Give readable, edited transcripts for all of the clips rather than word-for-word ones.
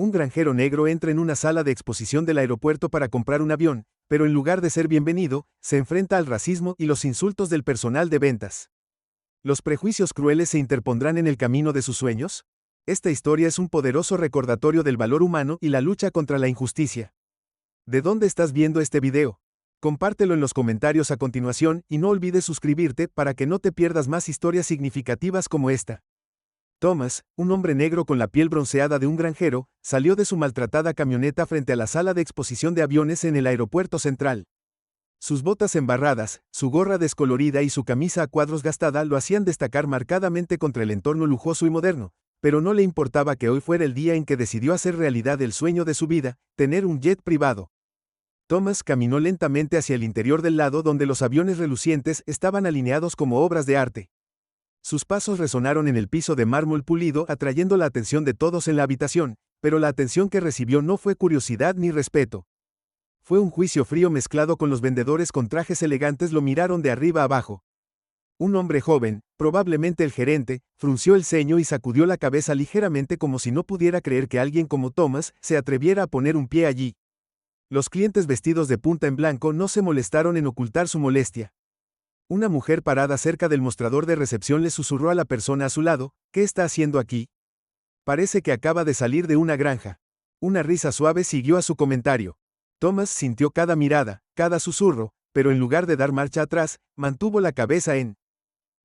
Un granjero negro entra en una sala de exposición del aeropuerto para comprar un avión, pero en lugar de ser bienvenido, se enfrenta al racismo y los insultos del personal de ventas. ¿Los prejuicios crueles se interpondrán en el camino de sus sueños? Esta historia es un poderoso recordatorio del valor humano y la lucha contra la injusticia. ¿De dónde estás viendo este video? Compártelo en los comentarios a continuación y no olvides suscribirte para que no te pierdas más historias significativas como esta. Thomas, un hombre negro con la piel bronceada de un granjero, salió de su maltratada camioneta frente a la sala de exposición de aviones en el aeropuerto central. Sus botas embarradas, su gorra descolorida y su camisa a cuadros gastada lo hacían destacar marcadamente contra el entorno lujoso y moderno, pero no le importaba que hoy fuera el día en que decidió hacer realidad el sueño de su vida, tener un jet privado. Thomas caminó lentamente hacia el interior del lado donde los aviones relucientes estaban alineados como obras de arte. Sus pasos resonaron en el piso de mármol pulido, atrayendo la atención de todos en la habitación, pero la atención que recibió no fue curiosidad ni respeto. Fue un juicio frío mezclado con los vendedores con trajes elegantes lo miraron de arriba abajo. Un hombre joven, probablemente el gerente, frunció el ceño y sacudió la cabeza ligeramente como si no pudiera creer que alguien como Thomas se atreviera a poner un pie allí. Los clientes vestidos de punta en blanco no se molestaron en ocultar su molestia. Una mujer parada cerca del mostrador de recepción le susurró a la persona a su lado, ¿qué está haciendo aquí? Parece que acaba de salir de una granja. Una risa suave siguió a su comentario. Thomas sintió cada mirada, cada susurro, pero en lugar de dar marcha atrás, mantuvo la cabeza en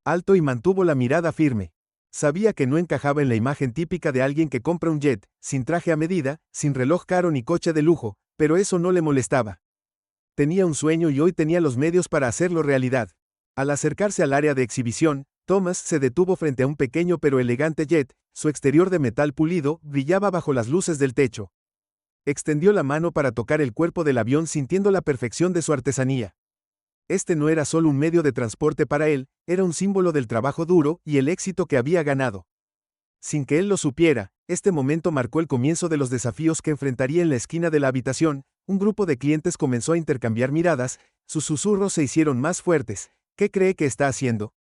alto y mantuvo la mirada firme. Sabía que no encajaba en la imagen típica de alguien que compra un jet, sin traje a medida, sin reloj caro ni coche de lujo, pero eso no le molestaba. Tenía un sueño y hoy tenía los medios para hacerlo realidad. Al acercarse al área de exhibición, Thomas se detuvo frente a un pequeño pero elegante jet, su exterior de metal pulido brillaba bajo las luces del techo. Extendió la mano para tocar el cuerpo del avión sintiendo la perfección de su artesanía. Este no era solo un medio de transporte para él, era un símbolo del trabajo duro y el éxito que había ganado. Sin que él lo supiera, este momento marcó el comienzo de los desafíos que enfrentaría en la esquina de la habitación. Un grupo de clientes comenzó a intercambiar miradas, sus susurros se hicieron más fuertes. ¿Qué cree que está haciendo?,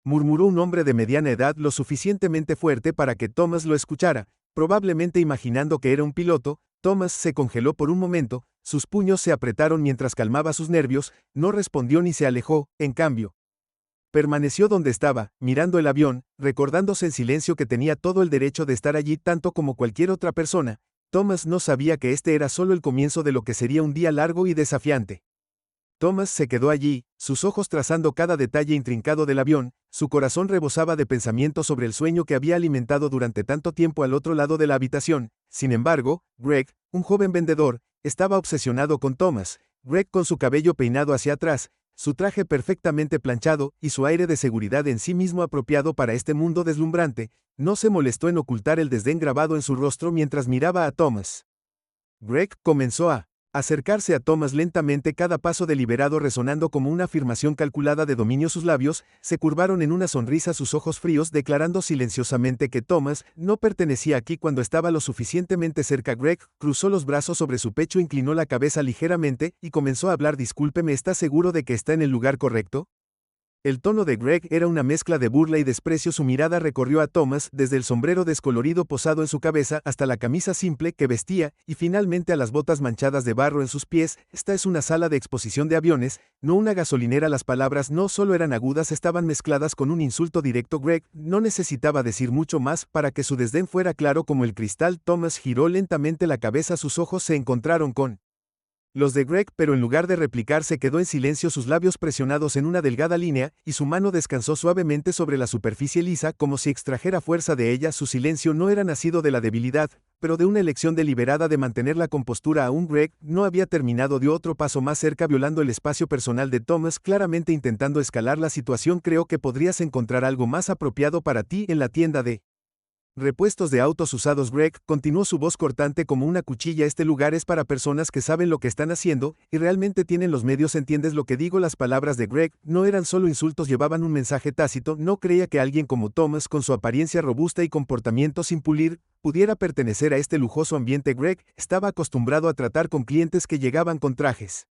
murmuró un hombre de mediana edad lo suficientemente fuerte para que Thomas lo escuchara, probablemente imaginando que era un piloto. Thomas se congeló por un momento, sus puños se apretaron mientras calmaba sus nervios, no respondió ni se alejó, en cambio. Permaneció donde estaba, mirando el avión, recordándose en silencio que tenía todo el derecho de estar allí tanto como cualquier otra persona. Thomas no sabía que este era solo el comienzo de lo que sería un día largo y desafiante. Thomas se quedó allí, sus ojos trazando cada detalle intrincado del avión, su corazón rebosaba de pensamientos sobre el sueño que había alimentado durante tanto tiempo al otro lado de la habitación. Sin embargo, Greg, un joven vendedor, estaba obsesionado con Thomas. Greg, con su cabello peinado hacia atrás, su traje perfectamente planchado y su aire de seguridad en sí mismo apropiado para este mundo deslumbrante, no se molestó en ocultar el desdén grabado en su rostro mientras miraba a Thomas. Greg comenzó a acercarse a Thomas lentamente, cada paso deliberado resonando como una afirmación calculada de dominio. Sus labios se curvaron en una sonrisa, sus ojos fríos declarando silenciosamente que Thomas no pertenecía aquí. Cuando estaba lo suficientemente cerca, Greg cruzó los brazos sobre su pecho, inclinó la cabeza ligeramente y comenzó a hablar. Discúlpeme, ¿está seguro de que está en el lugar correcto? El tono de Greg era una mezcla de burla y desprecio. Su mirada recorrió a Thomas desde el sombrero descolorido posado en su cabeza hasta la camisa simple que vestía y finalmente a las botas manchadas de barro en sus pies. Esta es una sala de exposición de aviones, no una gasolinera. Las palabras no solo eran agudas, estaban mezcladas con un insulto directo. Greg no necesitaba decir mucho más para que su desdén fuera claro como el cristal. Thomas giró lentamente la cabeza, sus ojos se encontraron con los de Greg, pero en lugar de replicar se quedó en silencio, sus labios presionados en una delgada línea, y su mano descansó suavemente sobre la superficie lisa como si extrajera fuerza de ella. Su silencio no era nacido de la debilidad, pero de una elección deliberada de mantener la compostura. Aún Greg no había terminado, dio otro paso más cerca, violando el espacio personal de Thomas, claramente intentando escalar la situación. Creo que podrías encontrar algo más apropiado para ti en la tienda de repuestos de autos usados. Greg continuó, su voz cortante como una cuchilla. Este lugar es para personas que saben lo que están haciendo y realmente tienen los medios. ¿Entiendes lo que digo? Las palabras de Greg no eran solo insultos, llevaban un mensaje tácito. No creía que alguien como Thomas, con su apariencia robusta y comportamiento sin pulir, pudiera pertenecer a este lujoso ambiente. Greg estaba acostumbrado a tratar con clientes que llegaban con trajes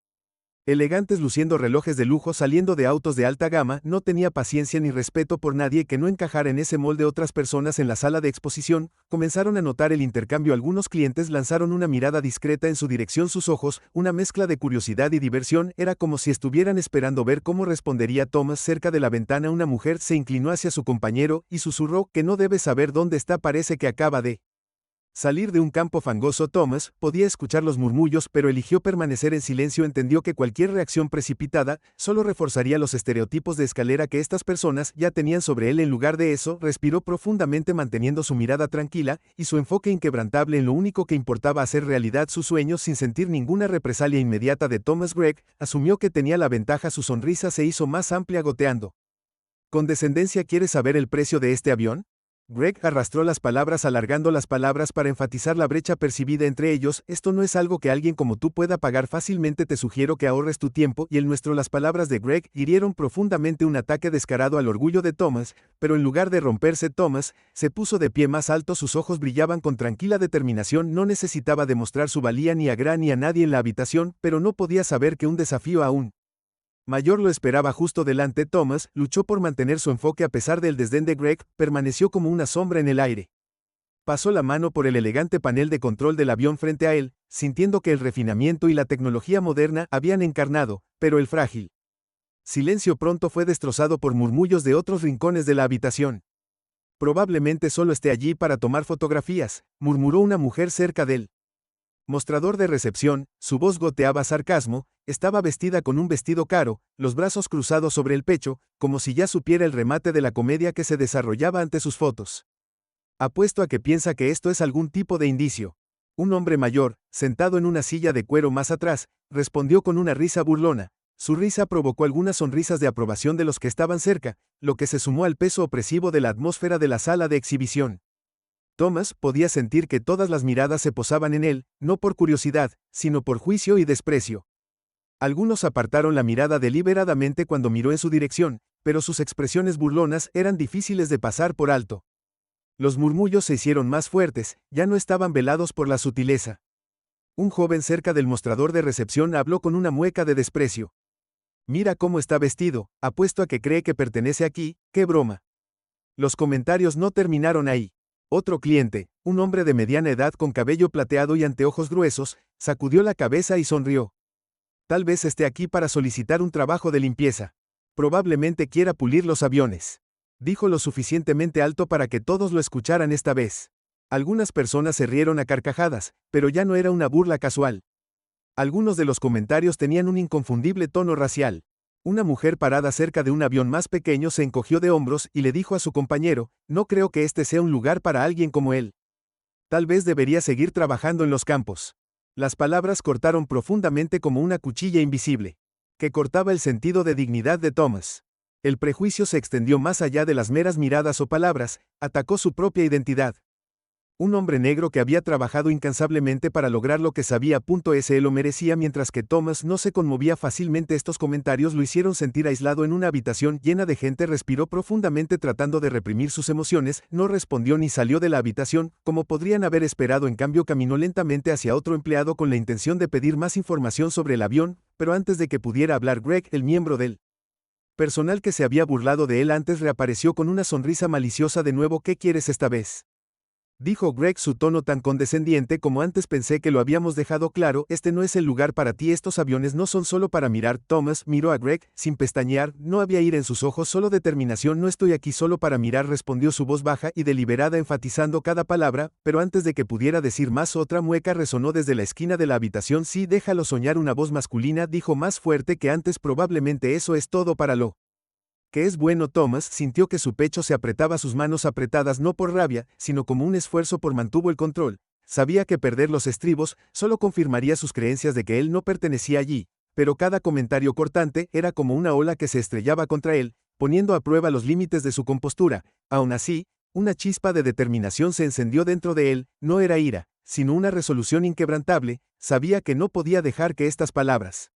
Elegantes luciendo relojes de lujo saliendo de autos de alta gama, no tenía paciencia ni respeto por nadie que no encajara en ese molde. Otras personas en la sala de exposición comenzaron a notar el intercambio. Algunos clientes lanzaron una mirada discreta en su dirección. Sus ojos, una mezcla de curiosidad y diversión, era como si estuvieran esperando ver cómo respondería Thomas. Cerca de la ventana una mujer se inclinó hacia su compañero y susurró: «Que no debes saber dónde está, parece que acaba de salir de un campo fangoso». Thomas podía escuchar los murmullos, pero eligió permanecer en silencio. Entendió que cualquier reacción precipitada solo reforzaría los estereotipos de escalera que estas personas ya tenían sobre él. En lugar de eso, respiró profundamente manteniendo su mirada tranquila y su enfoque inquebrantable en lo único que importaba: hacer realidad sus sueños. Sin sentir ninguna represalia inmediata de Thomas, Greg asumió que tenía la ventaja. Su sonrisa se hizo más amplia, goteando con descendencia. «¿Quieres saber el precio de este avión?». Greg arrastró las palabras, alargando las palabras para enfatizar la brecha percibida entre ellos. «Esto no es algo que alguien como tú pueda pagar fácilmente. Te sugiero que ahorres tu tiempo y el nuestro». Las palabras de Greg hirieron profundamente, un ataque descarado al orgullo de Thomas, pero en lugar de romperse, Thomas se puso de pie más alto. Sus ojos brillaban con tranquila determinación. No necesitaba demostrar su valía ni a Greg ni a nadie en la habitación, pero no podía saber que un desafío aún mayor lo esperaba justo delante. Thomas luchó por mantener su enfoque a pesar del desdén de Greg. Permaneció como una sombra en el aire. Pasó la mano por el elegante panel de control del avión frente a él, sintiendo que el refinamiento y la tecnología moderna habían encarnado, pero el frágil silencio pronto fue destrozado por murmullos de otros rincones de la habitación. «Probablemente solo esté allí para tomar fotografías», murmuró una mujer cerca del mostrador de recepción. Su voz goteaba sarcasmo. Estaba vestida con un vestido caro, los brazos cruzados sobre el pecho, como si ya supiera el remate de la comedia que se desarrollaba ante sus fotos. «Apuesto a que piensa que esto es algún tipo de indicio». Un hombre mayor, sentado en una silla de cuero más atrás, respondió con una risa burlona. Su risa provocó algunas sonrisas de aprobación de los que estaban cerca, lo que se sumó al peso opresivo de la atmósfera de la sala de exhibición. Thomas podía sentir que todas las miradas se posaban en él, no por curiosidad, sino por juicio y desprecio. Algunos apartaron la mirada deliberadamente cuando miró en su dirección, pero sus expresiones burlonas eran difíciles de pasar por alto. Los murmullos se hicieron más fuertes, ya no estaban velados por la sutileza. Un joven cerca del mostrador de recepción habló con una mueca de desprecio. «Mira cómo está vestido, apuesto a que cree que pertenece aquí, qué broma». Los comentarios no terminaron ahí. Otro cliente, un hombre de mediana edad con cabello plateado y anteojos gruesos, sacudió la cabeza y sonrió. «Tal vez esté aquí para solicitar un trabajo de limpieza. Probablemente quiera pulir los aviones», dijo lo suficientemente alto para que todos lo escucharan esta vez. Algunas personas se rieron a carcajadas, pero ya no era una burla casual. Algunos de los comentarios tenían un inconfundible tono racial. Una mujer parada cerca de un avión más pequeño se encogió de hombros y le dijo a su compañero: «No creo que este sea un lugar para alguien como él. Tal vez debería seguir trabajando en los campos». Las palabras cortaron profundamente como una cuchilla invisible, que cortaba el sentido de dignidad de Thomas. El prejuicio se extendió más allá de las meras miradas o palabras, atacó su propia identidad. Un hombre negro que había trabajado incansablemente para lograr lo que sabía. Él lo merecía. Mientras que Thomas no se conmovía fácilmente, estos comentarios lo hicieron sentir aislado en una habitación llena de gente. Respiró profundamente tratando de reprimir sus emociones, no respondió ni salió de la habitación, como podrían haber esperado. En cambio, caminó lentamente hacia otro empleado con la intención de pedir más información sobre el avión, pero antes de que pudiera hablar, Greg, el miembro del personal que se había burlado de él antes, reapareció con una sonrisa maliciosa. «De nuevo, ¿qué quieres esta vez?», dijo Greg, su tono tan condescendiente como antes. «Pensé que lo habíamos dejado claro, este no es el lugar para ti, estos aviones no son solo para mirar». Thomas miró a Greg, sin pestañear, no había ira en sus ojos, solo determinación. «No estoy aquí solo para mirar», respondió su voz baja y deliberada, enfatizando cada palabra, pero antes de que pudiera decir más, otra mueca resonó desde la esquina de la habitación. «Sí, déjalo soñar». Una voz masculina dijo más fuerte que antes: «Probablemente eso es todo para lo que es bueno». Thomas sintió que su pecho se apretaba, sus manos apretadas no por rabia, sino como un esfuerzo por mantuvo el control. Sabía que perder los estribos solo confirmaría sus creencias de que él no pertenecía allí, pero cada comentario cortante era como una ola que se estrellaba contra él, poniendo a prueba los límites de su compostura. Aún así, una chispa de determinación se encendió dentro de él. No era ira, sino una resolución inquebrantable. Sabía que no podía dejar que estas palabras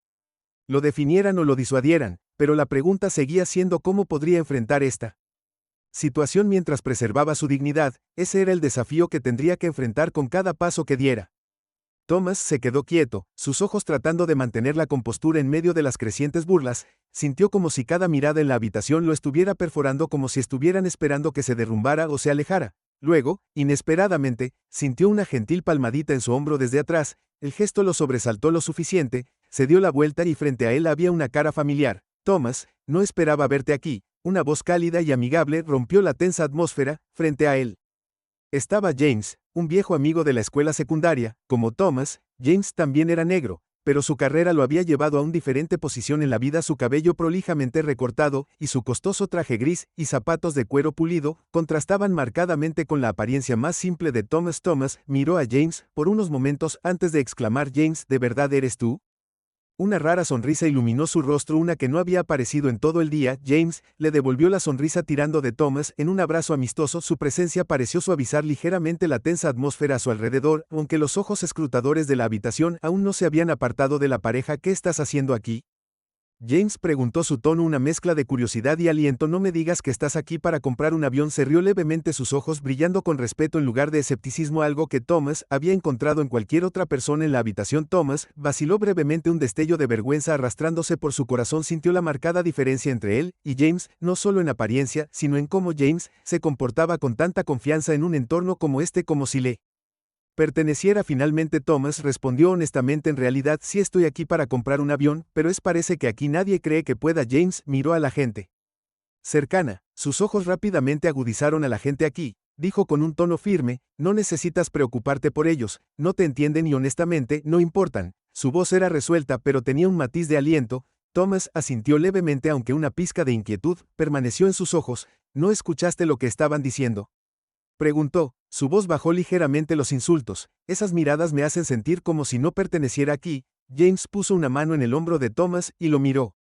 lo definieran o lo disuadieran, pero la pregunta seguía siendo cómo podría enfrentar esta situación mientras preservaba su dignidad. Ese era el desafío que tendría que enfrentar con cada paso que diera. Thomas se quedó quieto, sus ojos tratando de mantener la compostura en medio de las crecientes burlas, sintió como si cada mirada en la habitación lo estuviera perforando, como si estuvieran esperando que se derrumbara o se alejara. Luego, inesperadamente, sintió una gentil palmadita en su hombro desde atrás, el gesto lo sobresaltó lo suficiente, se dio la vuelta y frente a él había una cara familiar. Thomas, no esperaba verte aquí. Una voz cálida y amigable rompió la tensa atmósfera, frente a él. Estaba James, un viejo amigo de la escuela secundaria. Como Thomas, James también era negro, pero su carrera lo había llevado a una diferente posición en la vida. Su cabello prolijamente recortado y su costoso traje gris y zapatos de cuero pulido contrastaban marcadamente con la apariencia más simple de Thomas. Thomas miró a James por unos momentos antes de exclamar: «James, ¿de verdad eres tú?». Una rara sonrisa iluminó su rostro, una que no había aparecido en todo el día. James le devolvió la sonrisa tirando de Thomas en un abrazo amistoso. Su presencia pareció suavizar ligeramente la tensa atmósfera a su alrededor, aunque los ojos escrutadores de la habitación aún no se habían apartado de la pareja. «¿Qué estás haciendo aquí?». James preguntó, su tono una mezcla de curiosidad y aliento. «No me digas que estás aquí para comprar un avión». Se rió levemente, sus ojos brillando con respeto en lugar de escepticismo, algo que Thomas había encontrado en cualquier otra persona en la habitación. Thomas vaciló brevemente, un destello de vergüenza arrastrándose por su corazón. Sintió la marcada diferencia entre él y James, no solo en apariencia, sino en cómo James se comportaba con tanta confianza en un entorno como este, como si le perteneciera. Finalmente Thomas respondió honestamente: «En realidad sí estoy aquí para comprar un avión, pero parece que aquí nadie cree que pueda». James miró a la gente cercana, sus ojos rápidamente agudizaron. «A la gente aquí», dijo con un tono firme, «no necesitas preocuparte por ellos, no te entienden y honestamente no importan». Su voz era resuelta pero tenía un matiz de aliento. Thomas asintió levemente, aunque una pizca de inquietud permaneció en sus ojos. «¿No escuchaste lo que estaban diciendo?», preguntó. Su voz bajó ligeramente. «Los insultos, esas miradas me hacen sentir como si no perteneciera aquí». James puso una mano en el hombro de Thomas y lo miró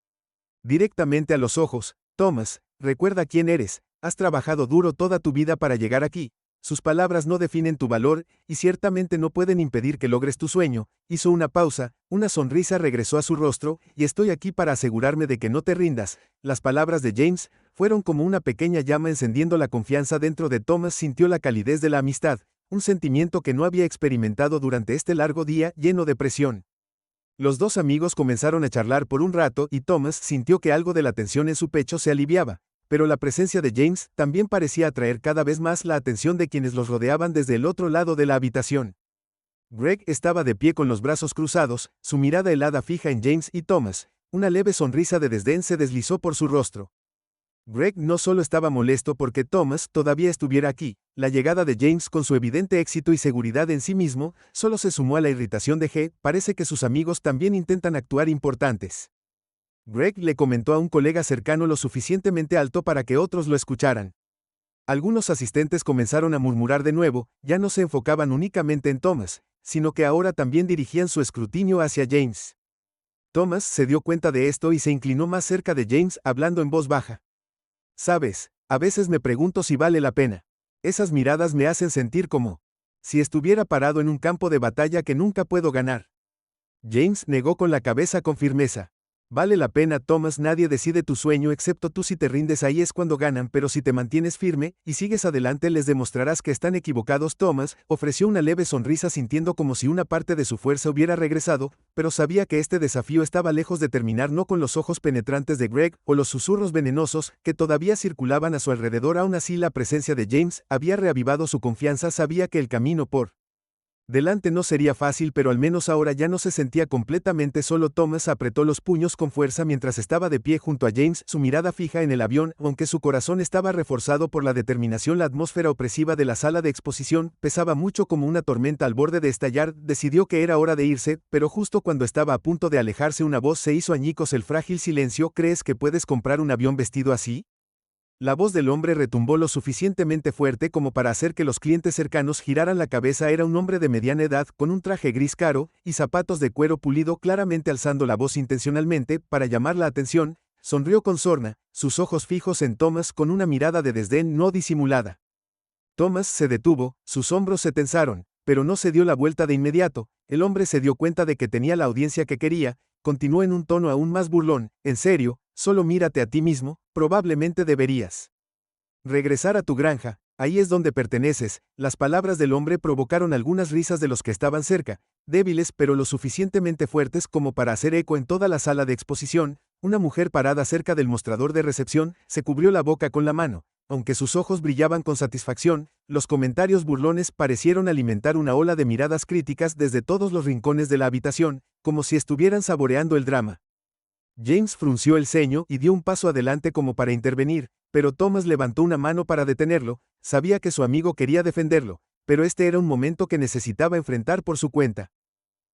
directamente a los ojos. «Thomas, recuerda quién eres, has trabajado duro toda tu vida para llegar aquí. Sus palabras no definen tu valor, y ciertamente no pueden impedir que logres tu sueño». Hizo una pausa, una sonrisa regresó a su rostro. «Y estoy aquí para asegurarme de que no te rindas». Las palabras de James fueron como una pequeña llama encendiendo la confianza dentro de Thomas. Sintió la calidez de la amistad, un sentimiento que no había experimentado durante este largo día lleno de presión. Los dos amigos comenzaron a charlar por un rato y Thomas sintió que algo de la tensión en su pecho se aliviaba, pero la presencia de James también parecía atraer cada vez más la atención de quienes los rodeaban desde el otro lado de la habitación. Greg estaba de pie con los brazos cruzados, su mirada helada fija en James y Thomas. Una leve sonrisa de desdén se deslizó por su rostro. Greg no solo estaba molesto porque Thomas todavía estuviera aquí, la llegada de James con su evidente éxito y seguridad en sí mismo, solo se sumó a la irritación de G. «Parece que sus amigos también intentan actuar importantes». Greg le comentó a un colega cercano lo suficientemente alto para que otros lo escucharan. Algunos asistentes comenzaron a murmurar de nuevo, ya no se enfocaban únicamente en Thomas, sino que ahora también dirigían su escrutinio hacia James. Thomas se dio cuenta de esto y se inclinó más cerca de James, hablando en voz baja. «Sabes, a veces me pregunto si vale la pena. Esas miradas me hacen sentir como si estuviera parado en un campo de batalla que nunca puedo ganar». James negó con la cabeza con firmeza. «Vale la pena, Thomas. Nadie decide tu sueño excepto tú. Si te rindes, ahí es cuando ganan, pero si te mantienes firme y sigues adelante, les demostrarás que están equivocados». Thomas ofreció una leve sonrisa, sintiendo como si una parte de su fuerza hubiera regresado, pero sabía que este desafío estaba lejos de terminar, no con los ojos penetrantes de Greg o los susurros venenosos que todavía circulaban a su alrededor. Aún así, la presencia de James había reavivado su confianza. Sabía que el camino por delante no sería fácil, pero al menos ahora ya no se sentía completamente solo. Thomas apretó los puños con fuerza mientras estaba de pie junto a James, su mirada fija en el avión, aunque su corazón estaba reforzado por la determinación. La atmósfera opresiva de la sala de exposición pesaba mucho, como una tormenta al borde de estallar. Decidió que era hora de irse, pero justo cuando estaba a punto de alejarse, una voz se hizo añicos el frágil silencio. «¿Crees que puedes comprar un avión vestido así?». La voz del hombre retumbó lo suficientemente fuerte como para hacer que los clientes cercanos giraran la cabeza. Era un hombre de mediana edad, con un traje gris claro y zapatos de cuero pulido. Claramente alzando la voz intencionalmente para llamar la atención, sonrió con sorna, sus ojos fijos en Thomas con una mirada de desdén no disimulada. Thomas se detuvo, sus hombros se tensaron, pero no se dio la vuelta de inmediato. El hombre se dio cuenta de que tenía la audiencia que quería. Continuó en un tono aún más burlón: «¿En serio? Solo mírate a ti mismo, probablemente deberías regresar a tu granja, ahí es donde perteneces». Las palabras del hombre provocaron algunas risas de los que estaban cerca, débiles pero lo suficientemente fuertes como para hacer eco en toda la sala de exposición. Una mujer parada cerca del mostrador de recepción se cubrió la boca con la mano. Aunque sus ojos brillaban con satisfacción, los comentarios burlones parecieron alimentar una ola de miradas críticas desde todos los rincones de la habitación, como si estuvieran saboreando el drama. James frunció el ceño y dio un paso adelante como para intervenir, pero Thomas levantó una mano para detenerlo. Sabía que su amigo quería defenderlo, pero este era un momento que necesitaba enfrentar por su cuenta.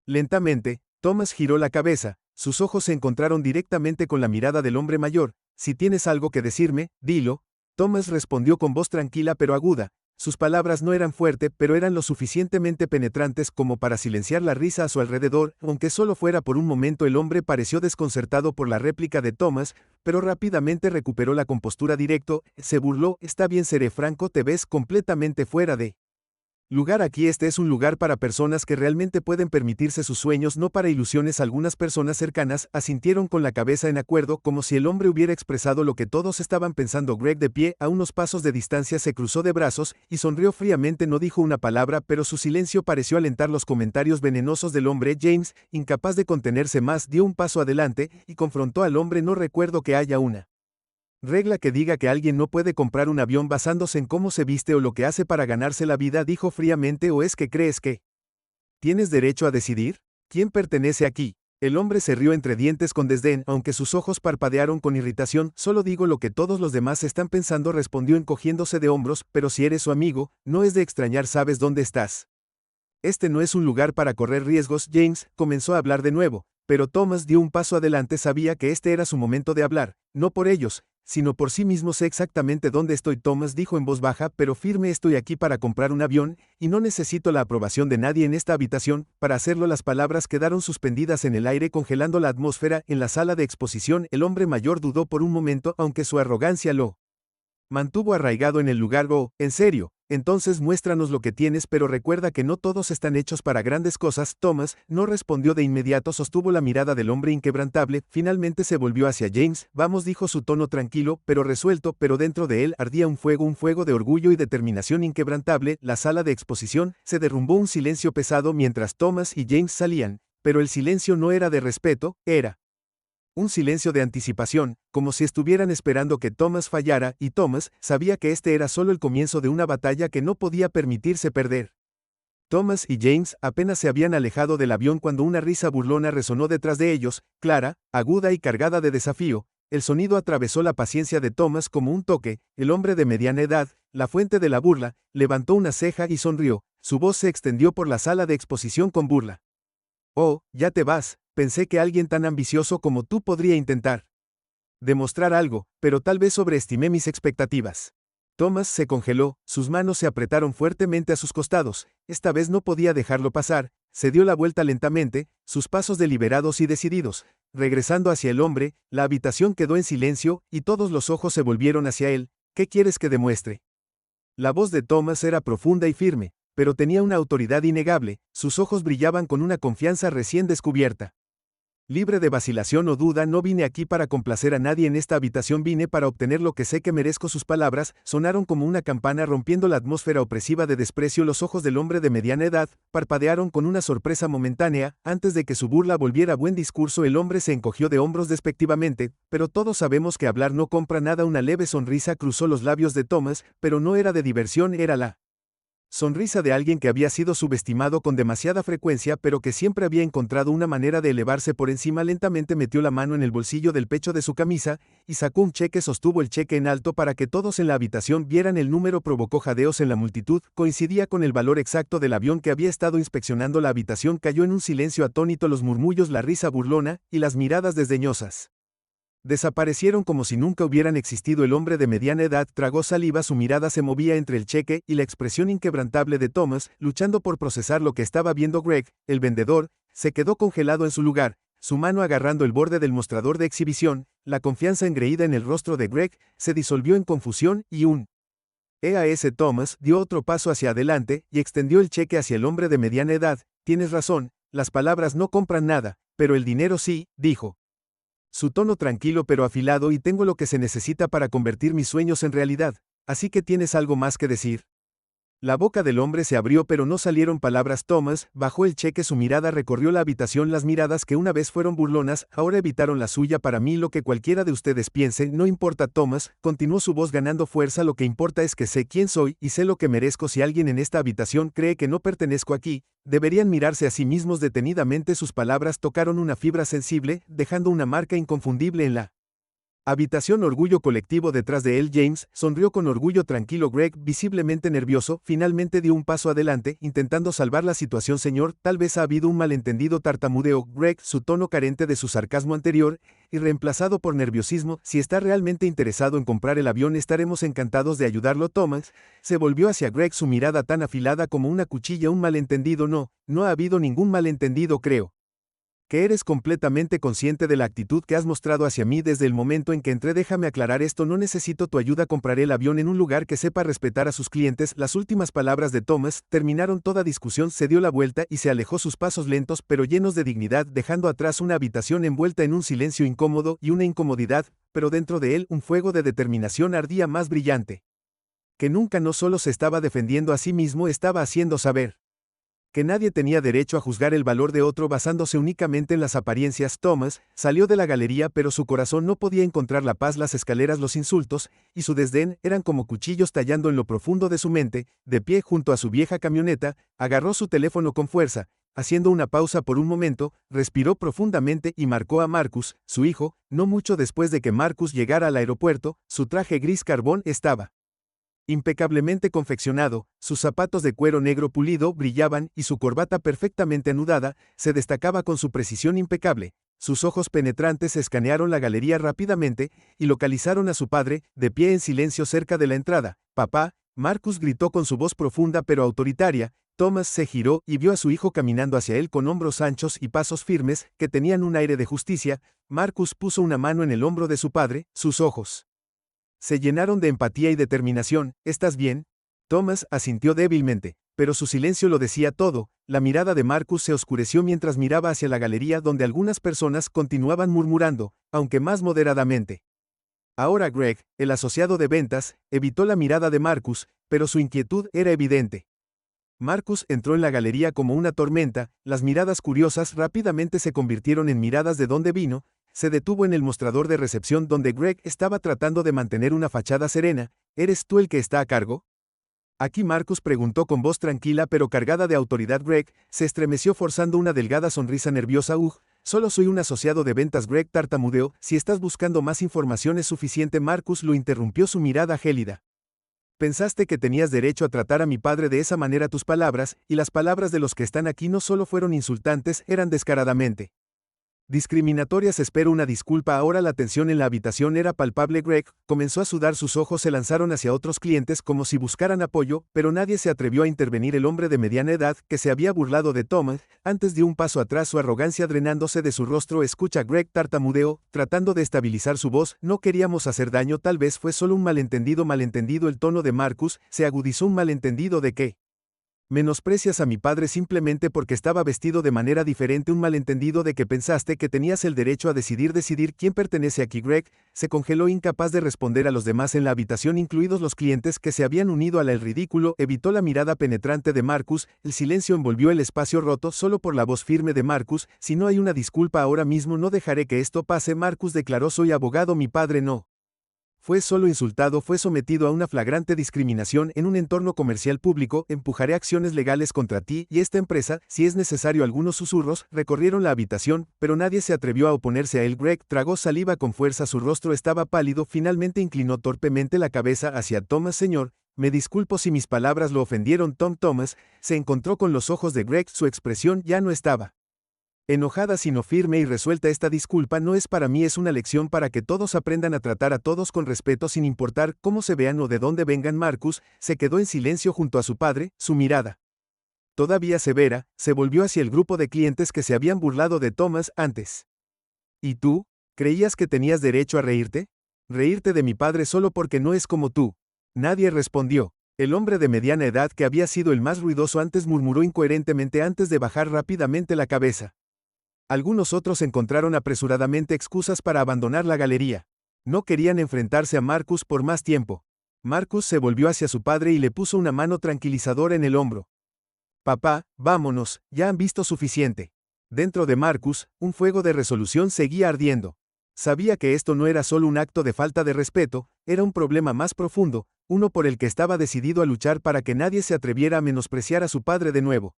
Lentamente, Thomas giró la cabeza, sus ojos se encontraron directamente con la mirada del hombre mayor. Si tienes algo que decirme, dilo. Thomas respondió con voz tranquila pero aguda. Sus palabras no eran fuertes, pero eran lo suficientemente penetrantes como para silenciar la risa a su alrededor. Aunque solo fuera por un momento, el hombre pareció desconcertado por la réplica de Thomas, pero rápidamente recuperó la compostura directo. Se burló. Está bien, seré franco, te ves completamente fuera de lugar aquí. Este es un lugar para personas que realmente pueden permitirse sus sueños, no para ilusiones. Algunas personas cercanas asintieron con la cabeza en acuerdo, como si el hombre hubiera expresado lo que todos estaban pensando. Greg, de pie a unos pasos de distancia, se cruzó de brazos y sonrió fríamente. No dijo una palabra, pero su silencio pareció alentar los comentarios venenosos del hombre. James, incapaz de contenerse más, dio un paso adelante y confrontó al hombre. No recuerdo que haya una regla que diga que alguien no puede comprar un avión basándose en cómo se viste o lo que hace para ganarse la vida, dijo fríamente. ¿O es que crees que tienes derecho a decidir quién pertenece aquí? El hombre se rió entre dientes con desdén, aunque sus ojos parpadearon con irritación. Solo digo lo que todos los demás están pensando, respondió encogiéndose de hombros. Pero si eres su amigo, no es de extrañar, sabes dónde estás. Este no es un lugar para correr riesgos. James comenzó a hablar de nuevo, pero Thomas dio un paso adelante. Sabía que este era su momento de hablar, no por ellos, sino por sí mismo. Sé exactamente dónde estoy, Thomas dijo en voz baja pero firme. Estoy aquí para comprar un avión, y no necesito la aprobación de nadie en esta habitación para hacerlo. Las palabras quedaron suspendidas en el aire, congelando la atmósfera en la sala de exposición. El hombre mayor dudó por un momento, aunque su arrogancia lo mantuvo arraigado en el lugar. Oh, ¿en serio? Entonces muéstranos lo que tienes, pero recuerda que no todos están hechos para grandes cosas. Thomas no respondió de inmediato, sostuvo la mirada del hombre inquebrantable. Finalmente se volvió hacia James. Vamos, dijo, su tono tranquilo pero resuelto, pero dentro de él ardía un fuego de orgullo y determinación inquebrantable. La sala de exposición se derrumbó. Un silencio pesado mientras Thomas y James salían, pero el silencio no era de respeto, era un silencio de anticipación, como si estuvieran esperando que Thomas fallara, y Thomas sabía que este era solo el comienzo de una batalla que no podía permitirse perder. Thomas y James apenas se habían alejado del avión cuando una risa burlona resonó detrás de ellos, clara, aguda y cargada de desafío. El sonido atravesó la paciencia de Thomas como un toque. El hombre de mediana edad, la fuente de la burla, levantó una ceja y sonrió. Su voz se extendió por la sala de exposición con burla. Oh, ya te vas. Pensé que alguien tan ambicioso como tú podría intentar demostrar algo, pero tal vez sobreestimé mis expectativas. Thomas se congeló, sus manos se apretaron fuertemente a sus costados. Esta vez no podía dejarlo pasar. Se dio la vuelta lentamente, sus pasos deliberados y decididos. Regresando hacia el hombre, la habitación quedó en silencio y todos los ojos se volvieron hacia él. ¿Qué quieres que demuestre? La voz de Thomas era profunda y firme, pero tenía una autoridad innegable. Sus ojos brillaban con una confianza recién descubierta. Libre de vacilación o duda, no vine aquí para complacer a nadie en esta habitación, vine para obtener lo que sé que merezco. Sus palabras sonaron como una campana rompiendo la atmósfera opresiva de desprecio. Los ojos del hombre de mediana edad parpadearon con una sorpresa momentánea. Antes de que su burla volviera buen discurso, el hombre se encogió de hombros despectivamente. Pero todos sabemos que hablar no compra nada. Una leve sonrisa cruzó los labios de Thomas, pero no era de diversión, era la sonrisa de alguien que había sido subestimado con demasiada frecuencia, pero que siempre había encontrado una manera de elevarse por encima. Lentamente metió la mano en el bolsillo del pecho de su camisa y sacó un cheque. Sostuvo el cheque en alto para que todos en la habitación vieran el número. Provocó jadeos en la multitud. Coincidía con el valor exacto del avión que había estado inspeccionando. La habitación cayó en un silencio atónito. Los murmullos, la risa burlona y las miradas desdeñosas desaparecieron como si nunca hubieran existido. El hombre de mediana edad tragó saliva, su mirada se movía entre el cheque y la expresión inquebrantable de Thomas, luchando por procesar lo que estaba viendo. Greg, el vendedor, se quedó congelado en su lugar, su mano agarrando el borde del mostrador de exhibición. La confianza engreída en el rostro de Greg se disolvió en confusión y un EAS. Thomas dio otro paso hacia adelante y extendió el cheque hacia el hombre de mediana edad. Tienes razón, las palabras no compran nada, pero el dinero sí, dijo. Su tono tranquilo pero afilado, y tengo lo que se necesita para convertir mis sueños en realidad. Así que tienes algo más que decir. La boca del hombre se abrió pero no salieron palabras. Thomas bajó el cheque, su mirada recorrió la habitación. Las miradas que una vez fueron burlonas, ahora evitaron la suya. Para mí lo que cualquiera de ustedes piense, no importa. Thomas, continuó su voz ganando fuerza, lo que importa es que sé quién soy y sé lo que merezco. Si alguien en esta habitación cree que no pertenezco aquí, deberían mirarse a sí mismos detenidamente. Sus palabras tocaron una fibra sensible, dejando una marca inconfundible en la habitación. Orgullo colectivo. Detrás de él, James sonrió con orgullo tranquilo. Greg, visiblemente nervioso, finalmente dio un paso adelante, intentando salvar la situación. Señor, tal vez ha habido un malentendido. Tartamudeó Greg, su tono carente de su sarcasmo anterior, y reemplazado por nerviosismo. Si está realmente interesado en comprar el avión, estaremos encantados de ayudarlo. Thomas se volvió hacia Greg, su mirada tan afilada como una cuchilla. Un malentendido. No ha habido ningún malentendido. Creo que eres completamente consciente de la actitud que has mostrado hacia mí desde el momento en que entré. Déjame aclarar esto, no necesito tu ayuda. Compraré el avión en un lugar que sepa respetar a sus clientes. Las últimas palabras de Thomas terminaron toda discusión. Se dio la vuelta y se alejó, sus pasos lentos pero llenos de dignidad, dejando atrás una habitación envuelta en un silencio incómodo y una incomodidad, pero dentro de él un fuego de determinación ardía más brillante que nunca. No solo se estaba defendiendo a sí mismo, estaba haciendo saber que nadie tenía derecho a juzgar el valor de otro basándose únicamente en las apariencias. Thomas salió de la galería pero su corazón no podía encontrar la paz. Las escaleras, los insultos y su desdén eran como cuchillos tallando en lo profundo de su mente. De pie junto a su vieja camioneta, agarró su teléfono con fuerza, haciendo una pausa por un momento, respiró profundamente y marcó a Marcus, su hijo. No mucho después de que Marcus llegara al aeropuerto, su traje gris carbón estaba impecablemente confeccionado, sus zapatos de cuero negro pulido brillaban y su corbata perfectamente anudada se destacaba con su precisión impecable. Sus ojos penetrantes escanearon la galería rápidamente y localizaron a su padre, de pie en silencio cerca de la entrada. «Papá», Marcus gritó con su voz profunda pero autoritaria. Thomas se giró y vio a su hijo caminando hacia él con hombros anchos y pasos firmes que tenían un aire de justicia. Marcus puso una mano en el hombro de su padre, sus ojos se llenaron de empatía y determinación. «¿Estás bien?». Thomas asintió débilmente, pero su silencio lo decía todo. La mirada de Marcus se oscureció mientras miraba hacia la galería donde algunas personas continuaban murmurando, aunque más moderadamente. Ahora Greg, el asociado de ventas, evitó la mirada de Marcus, pero su inquietud era evidente. Marcus entró en la galería como una tormenta, las miradas curiosas rápidamente se convirtieron en miradas de dónde vino. Se detuvo en el mostrador de recepción donde Greg estaba tratando de mantener una fachada serena. «¿Eres tú el que está a cargo?». «Aquí», Marcus preguntó con voz tranquila pero cargada de autoridad. Greg se estremeció forzando una delgada sonrisa nerviosa. Solo soy un asociado de ventas». Greg tartamudeó. «Si estás buscando más información es suficiente». Marcus lo interrumpió, su mirada gélida. «Pensaste que tenías derecho a tratar a mi padre de esa manera». Tus palabras, y las palabras de los que están aquí, no solo fueron insultantes, eran descaradamente discriminatorias. «Espero una disculpa». Ahora la tensión en la habitación era palpable. Greg comenzó a sudar, sus ojos se lanzaron hacia otros clientes como si buscaran apoyo, pero nadie se atrevió a intervenir. El hombre de mediana edad, que se había burlado de Thomas, antes dio un paso atrás, su arrogancia drenándose de su rostro. «Escucha», Greg tartamudeó, tratando de estabilizar su voz, «no queríamos hacer daño, tal vez fue solo un malentendido». «Malentendido». El tono de Marcus se agudizó. «¿Un malentendido de qué?». «Menosprecias a mi padre simplemente porque estaba vestido de manera diferente». «Un malentendido de que pensaste que tenías el derecho a decidir quién pertenece aquí». Greg se congeló, incapaz de responder a los demás en la habitación, incluidos los clientes que se habían unido al ridículo. Evitó la mirada penetrante de Marcus. El silencio envolvió el espacio, roto solo por la voz firme de Marcus. «Si no hay una disculpa ahora mismo, no dejaré que esto pase». Marcus declaró: «Soy abogado, mi padre no fue solo insultado, fue sometido a una flagrante discriminación en un entorno comercial público. Empujaré acciones legales contra ti y esta empresa, si es necesario». Algunos susurros recorrieron la habitación, pero nadie se atrevió a oponerse a él. Greg tragó saliva con fuerza, su rostro estaba pálido, finalmente inclinó torpemente la cabeza hacia Thomas. «Señor, me disculpo si mis palabras lo ofendieron». Thomas se encontró con los ojos de Greg, su expresión ya no estaba enojada sino firme y resuelta. «Esta disculpa no es para mí, es una lección para que todos aprendan a tratar a todos con respeto sin importar cómo se vean o de dónde vengan». Marcus se quedó en silencio junto a su padre, su mirada todavía severa, se volvió hacia el grupo de clientes que se habían burlado de Thomas antes. «¿Y tú? ¿Creías que tenías derecho a reírte? ¿Reírte de mi padre solo porque no es como tú?». Nadie respondió. El hombre de mediana edad, que había sido el más ruidoso antes, murmuró incoherentemente antes de bajar rápidamente la cabeza. Algunos otros encontraron apresuradamente excusas para abandonar la galería. No querían enfrentarse a Marcus por más tiempo. Marcus se volvió hacia su padre y le puso una mano tranquilizadora en el hombro. Papá, vámonos, ya han visto suficiente. Dentro de Marcus, un fuego de resolución seguía ardiendo. Sabía que esto no era solo un acto de falta de respeto, era un problema más profundo, uno por el que estaba decidido a luchar para que nadie se atreviera a menospreciar a su padre de nuevo.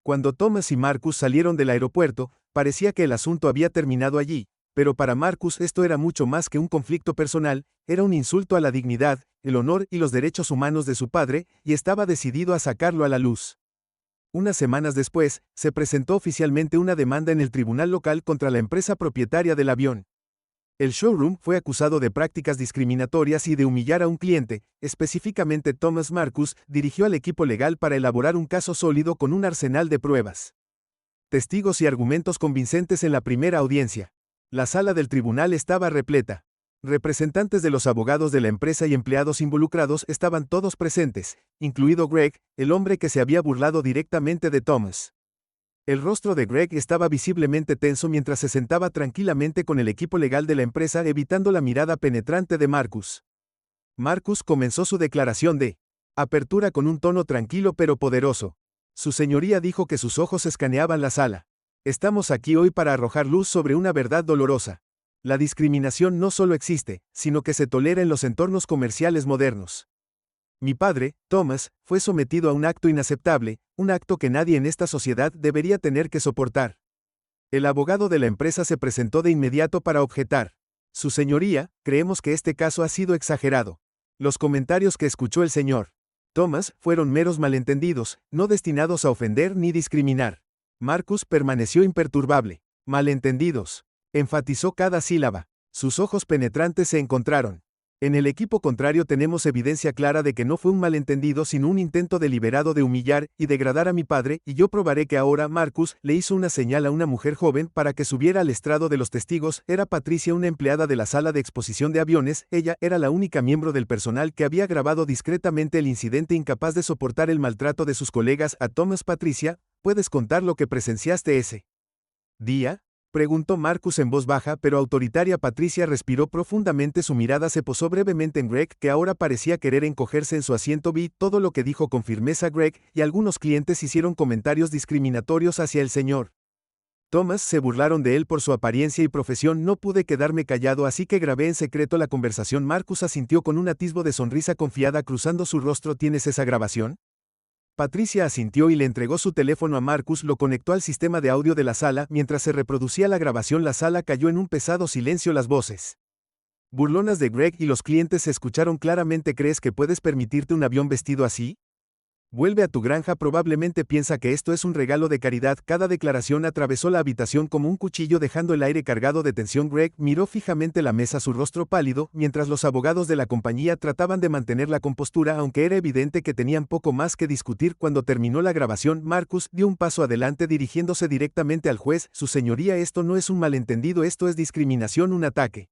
Cuando Thomas y Marcus salieron del aeropuerto, parecía que el asunto había terminado allí, pero para Marcus esto era mucho más que un conflicto personal, era un insulto a la dignidad, el honor y los derechos humanos de su padre, y estaba decidido a sacarlo a la luz. Unas semanas después, se presentó oficialmente una demanda en el tribunal local contra la empresa propietaria del avión. El showroom fue acusado de prácticas discriminatorias y de humillar a un cliente, específicamente Thomas. Marcus dirigió al equipo legal para elaborar un caso sólido con un arsenal de pruebas. Testigos y argumentos convincentes en la primera audiencia. La sala del tribunal estaba repleta. Representantes de los abogados de la empresa y empleados involucrados estaban todos presentes, incluido Greg, el hombre que se había burlado directamente de Thomas. El rostro de Greg estaba visiblemente tenso mientras se sentaba tranquilamente con el equipo legal de la empresa, evitando la mirada penetrante de Marcus. Marcus comenzó su declaración de apertura con un tono tranquilo pero poderoso. Su señoría dijo que sus ojos escaneaban la sala. Estamos aquí hoy para arrojar luz sobre una verdad dolorosa. La discriminación no solo existe, sino que se tolera en los entornos comerciales modernos. Mi padre, Thomas, fue sometido a un acto inaceptable, un acto que nadie en esta sociedad debería tener que soportar. El abogado de la empresa se presentó de inmediato para objetar. Su señoría, creemos que este caso ha sido exagerado. Los comentarios que escuchó el señor Thomas fueron meros malentendidos, no destinados a ofender ni discriminar. Marcus permaneció imperturbable. Malentendidos. Enfatizó cada sílaba. Sus ojos penetrantes se encontraron. En el equipo contrario tenemos evidencia clara de que no fue un malentendido sino un intento deliberado de humillar y degradar a mi padre, y yo probaré que ahora. Marcus le hizo una señal a una mujer joven para que subiera al estrado de los testigos. Era Patricia, una empleada de la sala de exposición de aviones. Ella era la única miembro del personal que había grabado discretamente el incidente, incapaz de soportar el maltrato de sus colegas a Thomas. Patricia, ¿puedes contar lo que presenciaste ese día?, preguntó Marcus en voz baja pero autoritaria. Patricia respiró profundamente, su mirada se posó brevemente en Greg, que ahora parecía querer encogerse en su asiento. Vi todo lo que dijo con firmeza Greg, y algunos clientes hicieron comentarios discriminatorios hacia el señor Thomas, se burlaron de él por su apariencia y profesión. No pude quedarme callado, así que grabé en secreto la conversación. Marcus asintió con un atisbo de sonrisa confiada cruzando su rostro. ¿Tienes esa grabación? Patricia asintió y le entregó su teléfono a Marcus. Lo conectó al sistema de audio de la sala. Mientras se reproducía la grabación, la sala cayó en un pesado silencio. Las voces burlonas de Greg y los clientes se escucharon claramente. ¿Crees que puedes permitirte un avión vestido así? Vuelve a tu granja, probablemente piensa que esto es un regalo de caridad. Cada declaración atravesó la habitación como un cuchillo, dejando el aire cargado de tensión. Greg miró fijamente la mesa, su rostro pálido, mientras los abogados de la compañía trataban de mantener la compostura, aunque era evidente que tenían poco más que discutir. Cuando terminó la grabación, Marcus dio un paso adelante, dirigiéndose directamente al juez. Su señoría, esto no es un malentendido, esto es discriminación, un ataque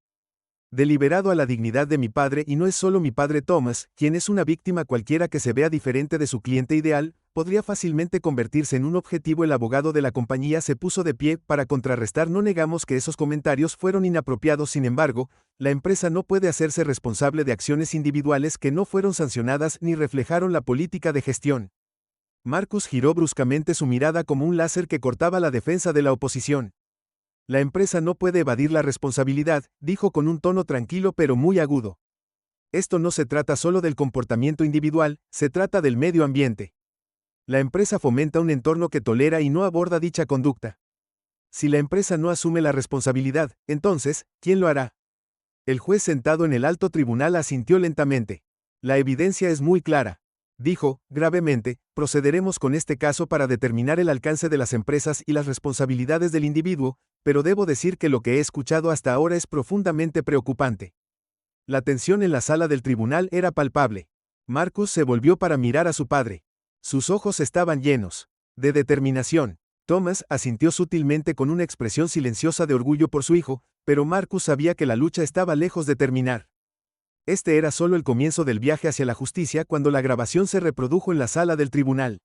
deliberado a la dignidad de mi padre, y no es solo mi padre Thomas, quien es una víctima. Cualquiera que se vea diferente de su cliente ideal podría fácilmente convertirse en un objetivo. El abogado de la compañía se puso de pie para contrarrestar. No negamos que esos comentarios fueron inapropiados, sin embargo, la empresa no puede hacerse responsable de acciones individuales que no fueron sancionadas ni reflejaron la política de gestión. Marcus giró bruscamente, su mirada como un láser que cortaba la defensa de la oposición. La empresa no puede evadir la responsabilidad, dijo con un tono tranquilo pero muy agudo. Esto no se trata solo del comportamiento individual, se trata del medio ambiente. La empresa fomenta un entorno que tolera y no aborda dicha conducta. Si la empresa no asume la responsabilidad, entonces, ¿quién lo hará? El juez sentado en el alto tribunal asintió lentamente. La evidencia es muy clara, dijo, gravemente. Procederemos con este caso para determinar el alcance de las empresas y las responsabilidades del individuo, pero debo decir que lo que he escuchado hasta ahora es profundamente preocupante. La tensión en la sala del tribunal era palpable. Marcus se volvió para mirar a su padre. Sus ojos estaban llenos de determinación. Thomas asintió sutilmente con una expresión silenciosa de orgullo por su hijo, pero Marcus sabía que la lucha estaba lejos de terminar. Este era solo el comienzo del viaje hacia la justicia. Cuando la grabación se reprodujo en la sala del tribunal,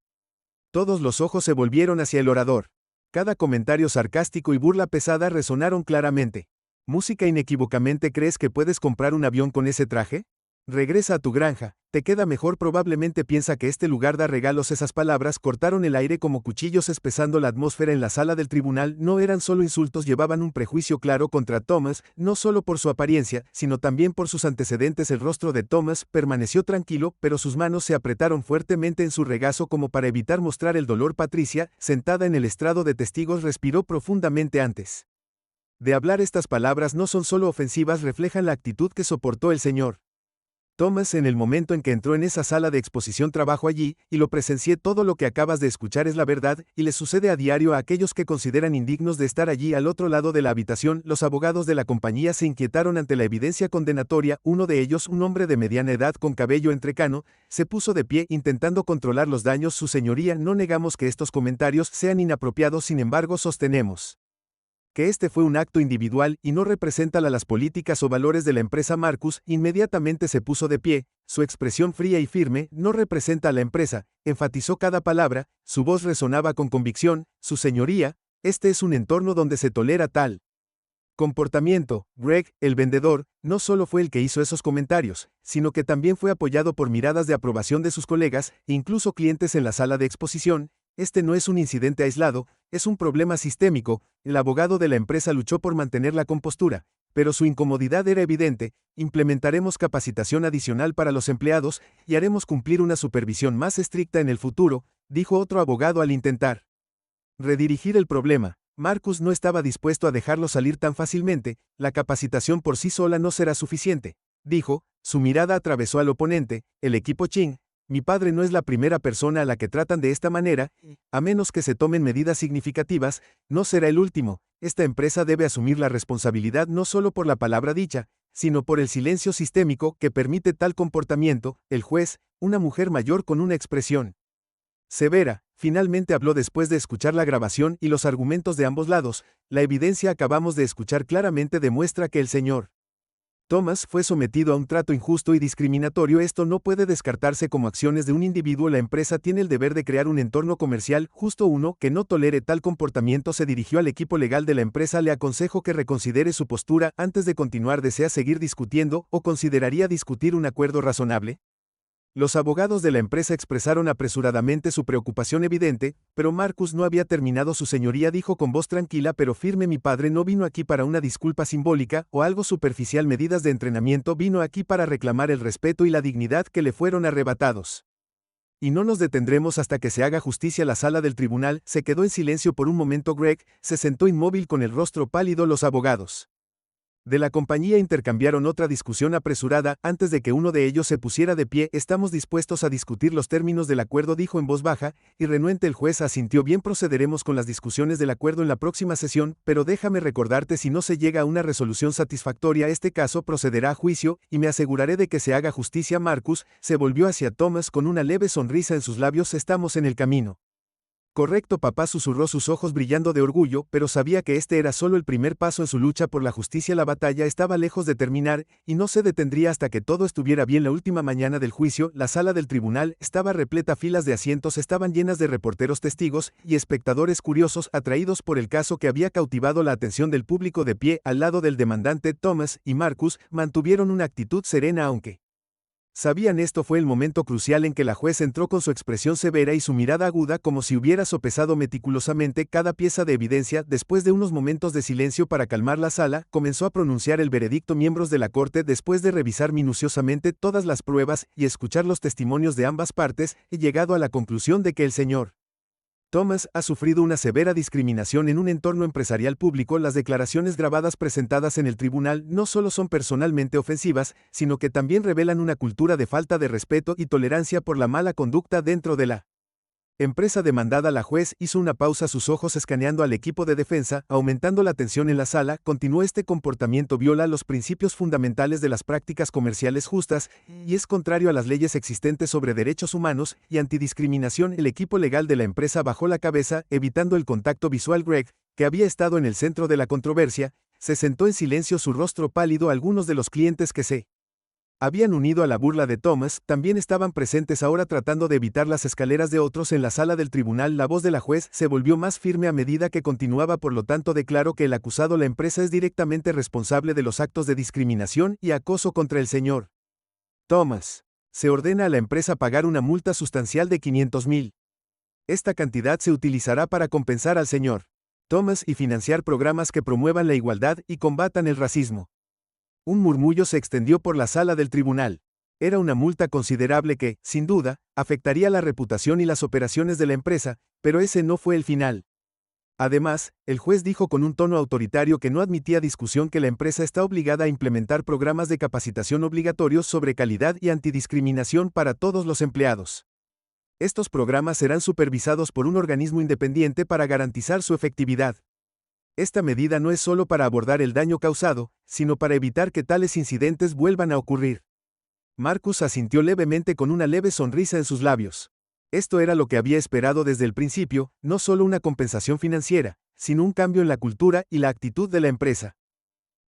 todos los ojos se volvieron hacia el orador. Cada comentario sarcástico y burla pesada resonaron claramente. Música inequívocamente. ¿Crees que puedes comprar un avión con ese traje? Regresa a tu granja, te queda mejor. Probablemente piensa que este lugar da regalos. Esas palabras cortaron el aire como cuchillos, espesando la atmósfera en la sala del tribunal. No eran solo insultos, llevaban un prejuicio claro contra Thomas, no solo por su apariencia, sino también por sus antecedentes. El rostro de Thomas permaneció tranquilo, pero sus manos se apretaron fuertemente en su regazo como para evitar mostrar el dolor. Patricia, sentada en el estrado de testigos, respiró profundamente antes de hablar. Estas palabras no son solo ofensivas, reflejan la actitud que soportó el señor Thomas en el momento en que entró en esa sala de exposición. Trabajo allí, y lo presencié. Todo lo que acabas de escuchar es la verdad, y le sucede a diario a aquellos que consideran indignos de estar allí al otro lado de la habitación. Los abogados de la compañía se inquietaron ante la evidencia condenatoria. Uno de ellos, un hombre de mediana edad con cabello entrecano, se puso de pie intentando controlar los daños. Su señoría, no negamos que estos comentarios sean inapropiados, sin embargo sostenemos que este fue un acto individual y no representa las políticas o valores de la empresa. Marcus inmediatamente se puso de pie, su expresión fría y firme. No representa a la empresa, enfatizó cada palabra, su voz resonaba con convicción. Su señoría, este es un entorno donde se tolera tal comportamiento. Greg, el vendedor, no solo fue el que hizo esos comentarios, sino que también fue apoyado por miradas de aprobación de sus colegas e incluso clientes en la sala de exposición. Este no es un incidente aislado, es un problema sistémico. El abogado de la empresa luchó por mantener la compostura, pero su incomodidad era evidente. Implementaremos capacitación adicional para los empleados y haremos cumplir una supervisión más estricta en el futuro, dijo otro abogado al intentar redirigir el problema. Marcus no estaba dispuesto a dejarlo salir tan fácilmente. La capacitación por sí sola no será suficiente, dijo. Su mirada atravesó al oponente, el equipo Ching. Mi padre no es la primera persona a la que tratan de esta manera, a menos que se tomen medidas significativas, no será el último. Esta empresa debe asumir la responsabilidad no solo por la palabra dicha, sino por el silencio sistémico que permite tal comportamiento. El juez, una mujer mayor con una expresión severa, finalmente habló después de escuchar la grabación y los argumentos de ambos lados. La evidencia acabamos de escuchar claramente demuestra que el señor Thomas fue sometido a un trato injusto y discriminatorio. Esto no puede descartarse como acciones de un individuo. La empresa tiene el deber de crear un entorno comercial justo, uno que no tolere tal comportamiento. Se dirigió al equipo legal de la empresa. Le aconsejo que reconsidere su postura antes de continuar. ¿Desea seguir discutiendo o consideraría discutir un acuerdo razonable? Los abogados de la empresa expresaron apresuradamente su preocupación evidente, pero Marcus no había terminado. Su señoría dijo con voz tranquila pero firme: mi padre no vino aquí para una disculpa simbólica o algo superficial, medidas de entrenamiento. Vino aquí para reclamar el respeto y la dignidad que le fueron arrebatados. Y no nos detendremos hasta que se haga justicia. La sala del tribunal se quedó en silencio por un momento. Greg se sentó inmóvil con el rostro pálido. Los abogados de la compañía intercambiaron otra discusión apresurada antes de que uno de ellos se pusiera de pie. Estamos dispuestos a discutir los términos del acuerdo, dijo en voz baja y renuente. El juez asintió. Bien, procederemos con las discusiones del acuerdo en la próxima sesión, pero déjame recordarte, si no se llega a una resolución satisfactoria, este caso procederá a juicio y me aseguraré de que se haga justicia. Marcus se volvió hacia Thomas con una leve sonrisa en sus labios. Estamos en el camino correcto, papá, susurró, sus ojos brillando de orgullo, pero sabía que este era solo el primer paso en su lucha por la justicia. La batalla estaba lejos de terminar, y no se detendría hasta que todo estuviera bien. La última mañana del juicio, la sala del tribunal estaba repleta. Filas de asientos estaban llenas de reporteros, testigos y espectadores curiosos, atraídos por el caso que había cautivado la atención del público. De pie al lado del demandante, Thomas y Marcus mantuvieron una actitud serena, aunque sabían esto fue el momento crucial en que la juez entró con su expresión severa y su mirada aguda, como si hubiera sopesado meticulosamente cada pieza de evidencia. Después de unos momentos de silencio para calmar la sala, comenzó a pronunciar el veredicto. Miembros de la corte, después de revisar minuciosamente todas las pruebas y escuchar los testimonios de ambas partes, he llegado a la conclusión de que el señor Thomas ha sufrido una severa discriminación en un entorno empresarial público. Las declaraciones grabadas presentadas en el tribunal no solo son personalmente ofensivas, sino que también revelan una cultura de falta de respeto y tolerancia por la mala conducta dentro de la empresa demandada. La juez hizo una pausa, sus ojos escaneando al equipo de defensa, aumentando la tensión en la sala. Continuó: este comportamiento viola los principios fundamentales de las prácticas comerciales justas y es contrario a las leyes existentes sobre derechos humanos y antidiscriminación. El equipo legal de la empresa bajó la cabeza, evitando el contacto visual. Greg, que había estado en el centro de la controversia, se sentó en silencio, su rostro pálido. Algunos de los clientes que se habían unido a la burla de Thomas también estaban presentes ahora, tratando de evitar las escaleras de otros en la sala del tribunal. La voz de la juez se volvió más firme a medida que continuaba. Por lo tanto, declaró que el acusado, la empresa, es directamente responsable de los actos de discriminación y acoso contra el señor Thomas. Se ordena a la empresa pagar una multa sustancial de 500,000. Esta cantidad se utilizará para compensar al Sr. Thomas y financiar programas que promuevan la igualdad y combatan el racismo. Un murmullo se extendió por la sala del tribunal. Era una multa considerable que, sin duda, afectaría la reputación y las operaciones de la empresa, pero ese no fue el final. Además, el juez dijo con un tono autoritario que no admitía discusión que la empresa está obligada a implementar programas de capacitación obligatorios sobre calidad y antidiscriminación para todos los empleados. Estos programas serán supervisados por un organismo independiente para garantizar su efectividad. Esta medida no es solo para abordar el daño causado, sino para evitar que tales incidentes vuelvan a ocurrir. Marcus asintió levemente con una leve sonrisa en sus labios. Esto era lo que había esperado desde el principio, no solo una compensación financiera, sino un cambio en la cultura y la actitud de la empresa.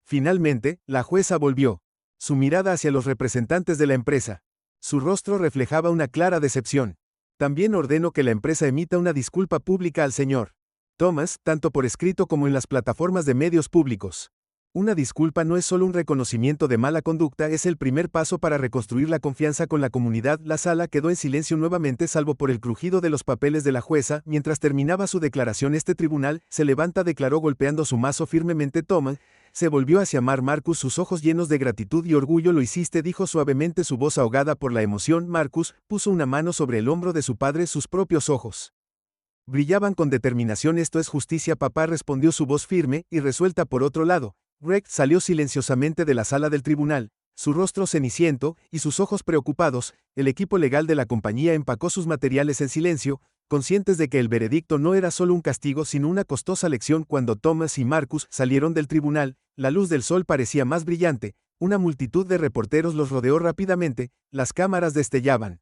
Finalmente, la jueza volvió su mirada hacia los representantes de la empresa. Su rostro reflejaba una clara decepción. También ordenó que la empresa emita una disculpa pública al Sr. Thomas, tanto por escrito como en las plataformas de medios públicos. Una disculpa no es solo un reconocimiento de mala conducta, es el primer paso para reconstruir la confianza con la comunidad. La sala quedó en silencio nuevamente salvo por el crujido de los papeles de la jueza. Mientras terminaba su declaración, este tribunal se levanta, declaró golpeando su mazo firmemente. Thomas se volvió hacia Marcus, sus ojos llenos de gratitud y orgullo. Lo hiciste, dijo suavemente, su voz ahogada por la emoción. Marcus puso una mano sobre el hombro de su padre, sus propios ojos brillaban con determinación. Esto es justicia, papá, respondió su voz firme y resuelta. Por otro lado, Greg salió silenciosamente de la sala del tribunal, su rostro ceniciento y sus ojos preocupados. El equipo legal de la compañía empacó sus materiales en silencio, conscientes de que el veredicto no era solo un castigo sino una costosa lección. Cuando Thomas y Marcus salieron del tribunal, la luz del sol parecía más brillante, una multitud de reporteros los rodeó rápidamente, las cámaras destellaban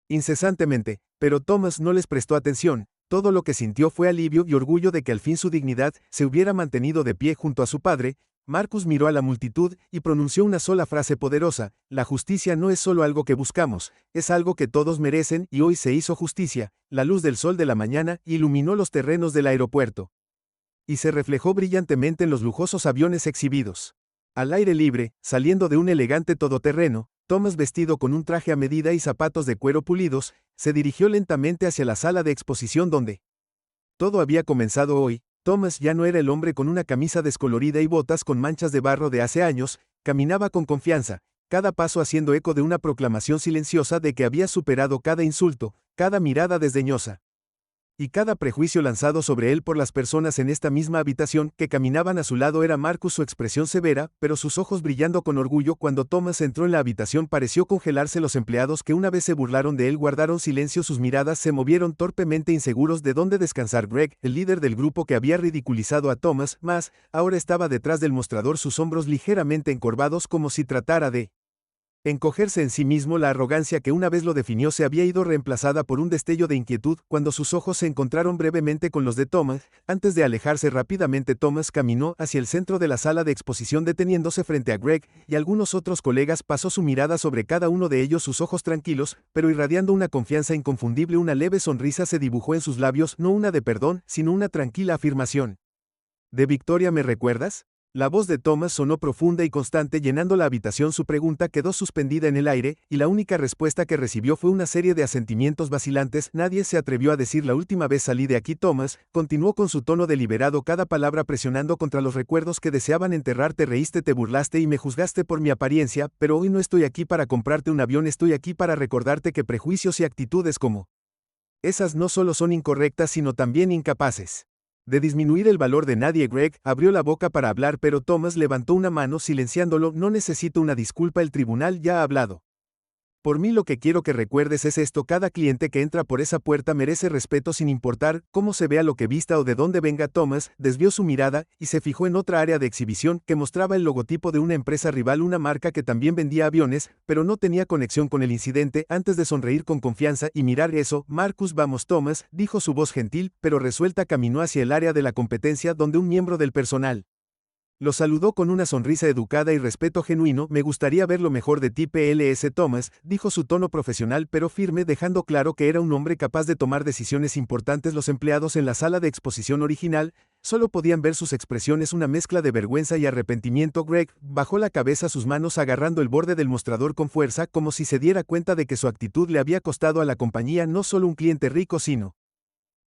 incesantemente, pero Thomas no les prestó atención. Todo lo que sintió fue alivio y orgullo de que al fin su dignidad se hubiera mantenido de pie junto a su padre. Marcus miró a la multitud y pronunció una sola frase poderosa: la justicia no es solo algo que buscamos, es algo que todos merecen, y hoy se hizo justicia. La luz del sol de la mañana iluminó los terrenos del aeropuerto y se reflejó brillantemente en los lujosos aviones exhibidos. Al aire libre, saliendo de un elegante todoterreno, Thomas, vestido con un traje a medida y zapatos de cuero pulidos, se dirigió lentamente hacia la sala de exposición donde todo había comenzado hoy. Thomas ya no era el hombre con una camisa descolorida y botas con manchas de barro de hace años, caminaba con confianza, cada paso haciendo eco de una proclamación silenciosa de que había superado cada insulto, cada mirada desdeñosa y cada prejuicio lanzado sobre él por las personas en esta misma habitación que caminaban a su lado. Era Marcus, su expresión severa, pero sus ojos brillando con orgullo. Cuando Thomas entró en la habitación pareció congelarse. Los empleados que una vez se burlaron de él guardaron silencio, sus miradas se movieron torpemente, inseguros de dónde descansar. Greg, el líder del grupo que había ridiculizado a Thomas, ahora estaba detrás del mostrador, sus hombros ligeramente encorvados como si tratara de encogerse en sí mismo. La arrogancia que una vez lo definió se había ido, reemplazada por un destello de inquietud. Cuando sus ojos se encontraron brevemente con los de Thomas, antes de alejarse rápidamente, Thomas caminó hacia el centro de la sala de exposición, deteniéndose frente a Greg y algunos otros colegas. Pasó su mirada sobre cada uno de ellos, sus ojos tranquilos, pero irradiando una confianza inconfundible. Una leve sonrisa se dibujó en sus labios, no una de perdón, sino una tranquila afirmación. ¿De victoria me recuerdas? La voz de Thomas sonó profunda y constante, llenando la habitación. Su pregunta quedó suspendida en el aire, y la única respuesta que recibió fue una serie de asentimientos vacilantes. Nadie se atrevió a decir: la última vez salí de aquí. Thomas continuó con su tono deliberado, cada palabra presionando contra los recuerdos que deseaban enterrar. Te reíste, te burlaste y me juzgaste por mi apariencia, pero hoy no estoy aquí para comprarte un avión, estoy aquí para recordarte que prejuicios y actitudes como esas no solo son incorrectas, sino también incapaces de disminuir el valor de nadie. Greg abrió la boca para hablar, pero Thomas levantó una mano silenciándolo. No necesito una disculpa, el tribunal ya ha hablado por mí. Lo que quiero que recuerdes es esto: cada cliente que entra por esa puerta merece respeto sin importar cómo se vea, lo que vista o de dónde venga. Thomas desvió su mirada y se fijó en otra área de exhibición que mostraba el logotipo de una empresa rival, una marca que también vendía aviones, pero no tenía conexión con el incidente. Antes de sonreír con confianza y mirar eso, Marcus, vamos Thomas, dijo su voz gentil pero resuelta. Caminó hacia el área de la competencia donde un miembro del personal lo saludó con una sonrisa educada y respeto genuino. Me gustaría ver lo mejor de ti, PLS Thomas, dijo, su tono profesional pero firme, dejando claro que era un hombre capaz de tomar decisiones importantes. Los empleados en la sala de exposición original Solo podían ver sus expresiones, una mezcla de vergüenza y arrepentimiento. Greg bajó la cabeza, sus manos agarrando el borde del mostrador con fuerza, como si se diera cuenta de que su actitud le había costado a la compañía no solo un cliente rico, sino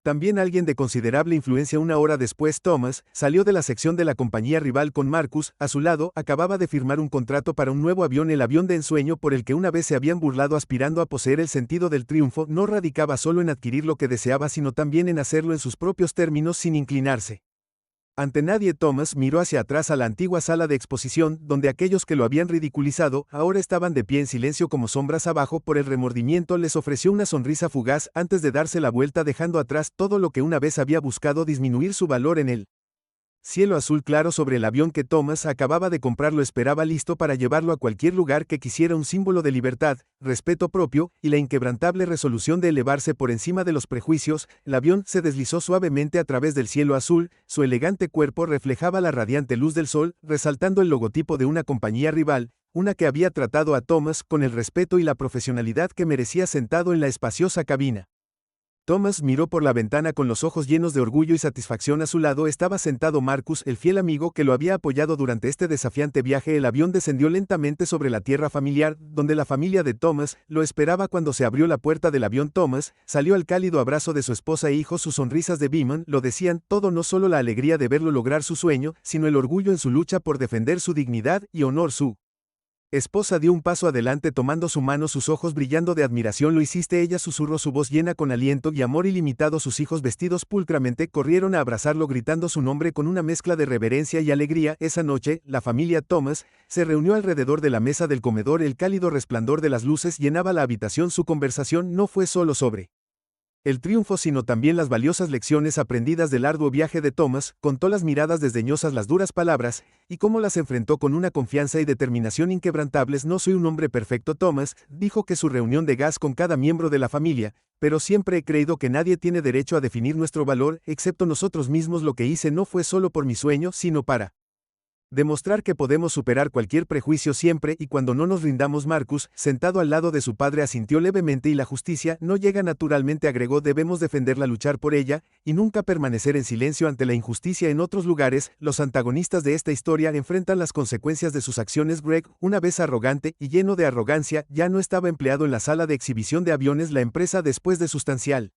también alguien de considerable influencia. Una hora después, Thomas salió de la sección de la compañía rival con Marcus a su lado. Acababa de firmar un contrato para un nuevo avión, el avión de ensueño por el que una vez se habían burlado, aspirando a poseer. El sentido del triunfo no radicaba solo en adquirir lo que deseaba, sino también en hacerlo en sus propios términos, sin inclinarse ante nadie. Thomas miró hacia atrás a la antigua sala de exposición, donde aquellos que lo habían ridiculizado ahora estaban de pie en silencio como sombras abajo. Por el remordimiento les ofreció una sonrisa fugaz antes de darse la vuelta, dejando atrás todo lo que una vez había buscado disminuir su valor en él. Cielo azul claro sobre el avión que Thomas acababa de comprar, lo esperaba listo para llevarlo a cualquier lugar que quisiera, un símbolo de libertad, respeto propio y la inquebrantable resolución de elevarse por encima de los prejuicios. El avión se deslizó suavemente a través del cielo azul, su elegante cuerpo reflejaba la radiante luz del sol, resaltando el logotipo de una compañía rival, una que había tratado a Thomas con el respeto y la profesionalidad que merecía. Sentado en la espaciosa cabina, Thomas miró por la ventana con los ojos llenos de orgullo y satisfacción. A su lado estaba sentado Marcus, el fiel amigo que lo había apoyado durante este desafiante viaje. El avión descendió lentamente sobre la tierra familiar, donde la familia de Thomas lo esperaba. Cuando se abrió la puerta del avión, Thomas salió al cálido abrazo de su esposa e hijos. Sus sonrisas de Beeman lo decían todo, no solo la alegría de verlo lograr su sueño, sino el orgullo en su lucha por defender su dignidad y honor. Su esposa dio un paso adelante tomando su mano, sus ojos brillando de admiración. «Lo hiciste», ella susurró, su voz llena con aliento y amor ilimitado. Sus hijos, vestidos pulcramente, corrieron a abrazarlo gritando su nombre con una mezcla de reverencia y alegría. Esa noche, la familia Thomas se reunió alrededor de la mesa del comedor. El cálido resplandor de las luces llenaba la habitación. Su conversación no fue solo sobre el triunfo, sino también las valiosas lecciones aprendidas del arduo viaje de Thomas. Contó las miradas desdeñosas, las duras palabras, y cómo las enfrentó con una confianza y determinación inquebrantables. «No soy un hombre perfecto», Thomas dijo que su reunión de gas con cada miembro de la familia, «pero siempre he creído que nadie tiene derecho a definir nuestro valor, excepto nosotros mismos. Lo que hice no fue solo por mi sueño, sino para demostrar que podemos superar cualquier prejuicio siempre y cuando no nos rindamos». Marcus, sentado al lado de su padre, asintió levemente. «Y la justicia no llega naturalmente», agregó, «debemos defenderla, luchar por ella, y nunca permanecer en silencio ante la injusticia». En otros lugares, los antagonistas de esta historia enfrentan las consecuencias de sus acciones. Greg, una vez arrogante y lleno de arrogancia, ya no estaba empleado en la sala de exhibición de aviones. La empresa, después de sustancial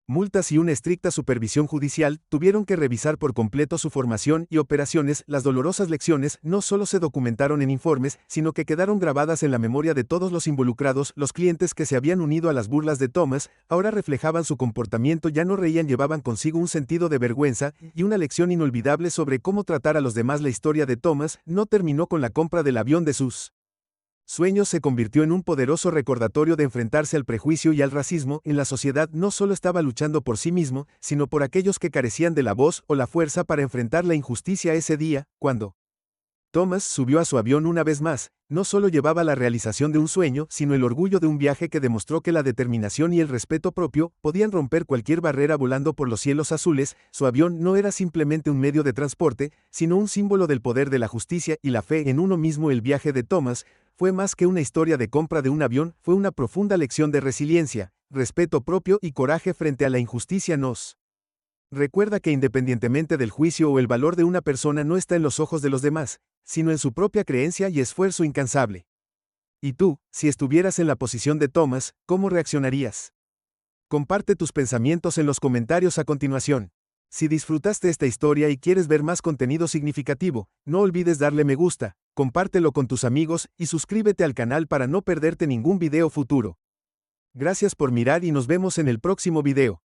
multas y una estricta supervisión judicial, tuvieron que revisar por completo su formación y operaciones. Las dolorosas lecciones no solo se documentaron en informes, sino que quedaron grabadas en la memoria de todos los involucrados. Los clientes que se habían unido a las burlas de Thomas ahora reflejaban su comportamiento, ya no reían, llevaban consigo un sentido de vergüenza y una lección inolvidable sobre cómo tratar a los demás. La historia de Thomas no terminó con la compra del avión de sus sueños, se convirtió en un poderoso recordatorio de enfrentarse al prejuicio y al racismo en la sociedad. No solo estaba luchando por sí mismo, sino por aquellos que carecían de la voz o la fuerza para enfrentar la injusticia. Ese día, cuando Thomas subió a su avión una vez más, no solo llevaba la realización de un sueño, sino el orgullo de un viaje que demostró que la determinación y el respeto propio podían romper cualquier barrera. Volando por los cielos azules, su avión no era simplemente un medio de transporte, sino un símbolo del poder de la justicia y la fe en uno mismo. El viaje de Thomas fue más que una historia de compra de un avión, fue una profunda lección de resiliencia, respeto propio y coraje frente a la injusticia. Nos recuerda que independientemente del juicio o el valor de una persona, no está en los ojos de los demás, sino en su propia creencia y esfuerzo incansable. ¿Y tú, si estuvieras en la posición de Thomas, cómo reaccionarías? Comparte tus pensamientos en los comentarios a continuación. Si disfrutaste esta historia y quieres ver más contenido significativo, no olvides darle me gusta, compártelo con tus amigos y suscríbete al canal para no perderte ningún video futuro. Gracias por mirar y nos vemos en el próximo video.